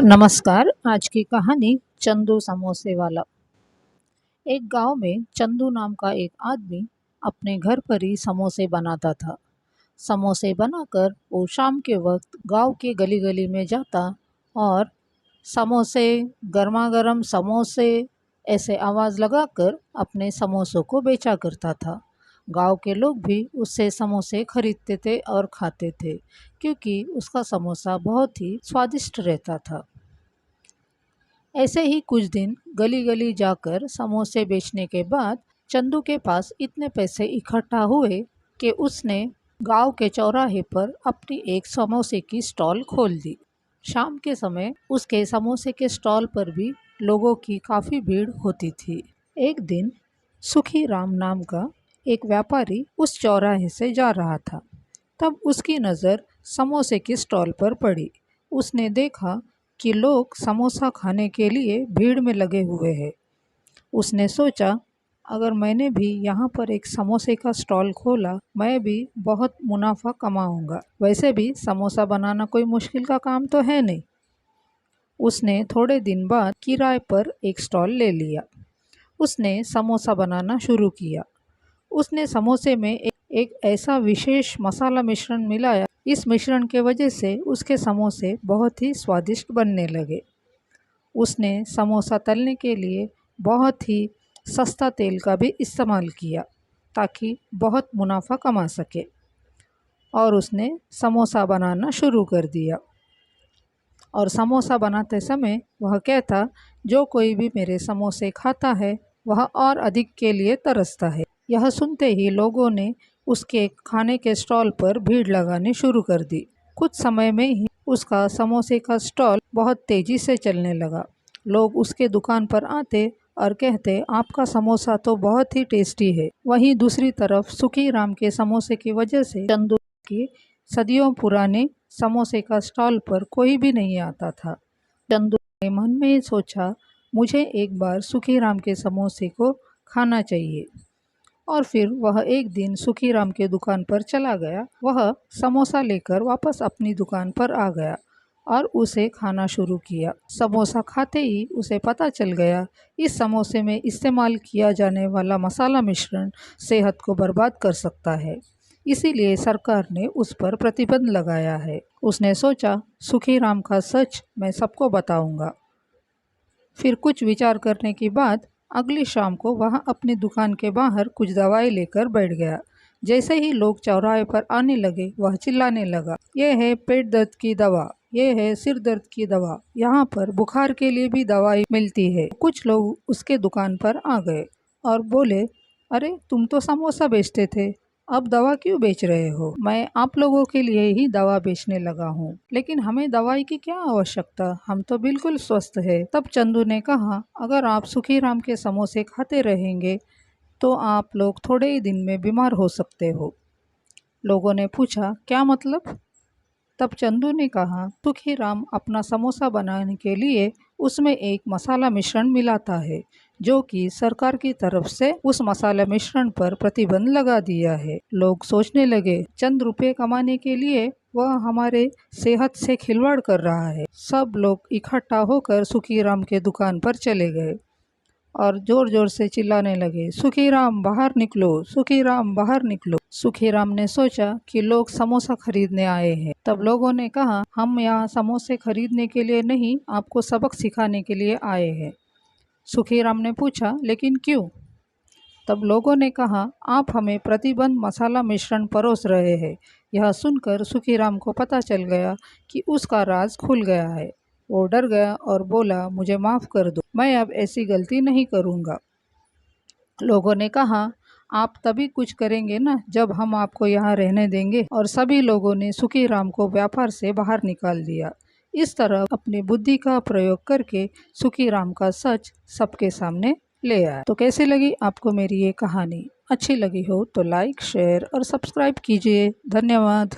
नमस्कार। आज की कहानी चंदू समोसे वाला। एक गांव में चंदू नाम का एक आदमी अपने घर पर ही समोसे बनाता था। समोसे बनाकर वो शाम के वक्त गांव के गली गली में जाता और समोसे, गर्मा गर्म समोसे ऐसे आवाज़ लगाकर अपने समोसों को बेचा करता था। गांव के लोग भी उससे समोसे खरीदते थे और खाते थे, क्योंकि उसका समोसा बहुत ही स्वादिष्ट रहता था। ऐसे ही कुछ दिन गली गली जाकर समोसे बेचने के बाद चंदू के पास इतने पैसे इकट्ठा हुए कि उसने गांव के चौराहे पर अपनी एक समोसे की स्टॉल खोल दी। शाम के समय उसके समोसे के स्टॉल पर भी लोगों की काफ़ी भीड़ होती थी। एक दिन सुखी राम नाम का एक व्यापारी उस चौराहे से जा रहा था। तब उसकी नज़र समोसे की स्टॉल पर पड़ी। उसने देखा कि लोग समोसा खाने के लिए भीड़ में लगे हुए हैं। उसने सोचा, अगर मैंने भी यहाँ पर एक समोसे का स्टॉल खोला, मैं भी बहुत मुनाफा कमाऊंगा। वैसे भी समोसा बनाना कोई मुश्किल का काम तो है नहीं। उसने थोड़े दिन बाद किराए पर एक स्टॉल ले लिया। उसने समोसा बनाना शुरू किया। उसने समोसे में एक ऐसा विशेष मसाला मिश्रण मिलाया। इस मिश्रण के वजह से उसके समोसे बहुत ही स्वादिष्ट बनने लगे। उसने समोसा तलने के लिए बहुत ही सस्ता तेल का भी इस्तेमाल किया, ताकि बहुत मुनाफा कमा सके। और उसने समोसा बनाना शुरू कर दिया। और समोसा बनाते समय वह कहता, जो कोई भी मेरे समोसे खाता है वह और अधिक के लिए तरसता है। यह सुनते ही लोगों ने उसके खाने के स्टॉल पर भीड़ लगानी शुरू कर दी। कुछ समय में ही उसका समोसे का स्टॉल बहुत तेजी से चलने लगा। लोग उसके दुकान पर आते और कहते, आपका समोसा तो बहुत ही टेस्टी है। वहीं दूसरी तरफ सुखी राम के समोसे की वजह से चंदू की सदियों पुराने समोसे का स्टॉल पर कोई भी नहीं आता था। चंदू ने मन में सोचा, मुझे एक बार सुखी राम के समोसे को खाना चाहिए। और फिर वह एक दिन सुखी राम के दुकान पर चला गया। वह समोसा लेकर वापस अपनी दुकान पर आ गया और उसे खाना शुरू किया। समोसा खाते ही उसे पता चल गया, इस समोसे में इस्तेमाल किया जाने वाला मसाला मिश्रण सेहत को बर्बाद कर सकता है। इसीलिए सरकार ने उस पर प्रतिबंध लगाया है। उसने सोचा, सुखी राम का सच मैं सबको बताऊंगा। फिर कुछ विचार करने के बाद अगली शाम को वह अपनी दुकान के बाहर कुछ दवाई लेकर बैठ गया। जैसे ही लोग चौराहे पर आने लगे, वह चिल्लाने लगा, ये है पेट दर्द की दवा, ये है सिर दर्द की दवा, यहाँ पर बुखार के लिए भी दवाई मिलती है। कुछ लोग उसके दुकान पर आ गए और बोले, अरे तुम तो समोसा बेचते थे, अब दवा क्यों बेच रहे हो? मैं आप लोगों के लिए ही दवा बेचने लगा हूँ, लेकिन हमें दवाई की क्या आवश्यकता, हम तो बिल्कुल स्वस्थ है। तब चंदू ने कहा, अगर आप सुखी राम के समोसे खाते रहेंगे तो आप लोग थोड़े ही दिन में बीमार हो सकते हो। लोगों ने पूछा, क्या मतलब? तब चंदू ने कहा, सुखी राम अपना समोसा बनाने के लिए उसमें एक मसाला मिश्रण मिलाता है, जो कि सरकार की तरफ से उस मसाला मिश्रण पर प्रतिबंध लगा दिया है। लोग सोचने लगे, चंद रुपए कमाने के लिए वह हमारे सेहत से खिलवाड़ कर रहा है। सब लोग इकट्ठा होकर सुखी राम के दुकान पर चले गए और जोर जोर से चिल्लाने लगे, सुखी राम बाहर निकलो, सुखी राम बाहर निकलो। सुखी राम ने सोचा कि लोग समोसा खरीदने आए हैं। तब लोगों ने कहा, हम यहाँ समोसे खरीदने के लिए नहीं, आपको सबक सिखाने के लिए आए हैं। सुखी राम ने पूछा, लेकिन क्यों? तब लोगों ने कहा, आप हमें प्रतिबंध मसाला मिश्रण परोस रहे हैं। यह सुनकर सुखी राम को पता चल गया कि उसका राज खुल गया है। वो डर गया और बोला, मुझे माफ़ कर दो, मैं अब ऐसी गलती नहीं करूँगा। लोगों ने कहा, आप तभी कुछ करेंगे ना जब हम आपको यहाँ रहने देंगे। और सभी लोगों ने सुखी राम को व्यापार से बाहर निकाल दिया। इस तरह अपनी बुद्धि का प्रयोग करके सुखी राम का सच सबके सामने ले आया। तो कैसी लगी आपको मेरी ये कहानी? अच्छी लगी हो तो लाइक, शेयर और सब्सक्राइब कीजिए। धन्यवाद।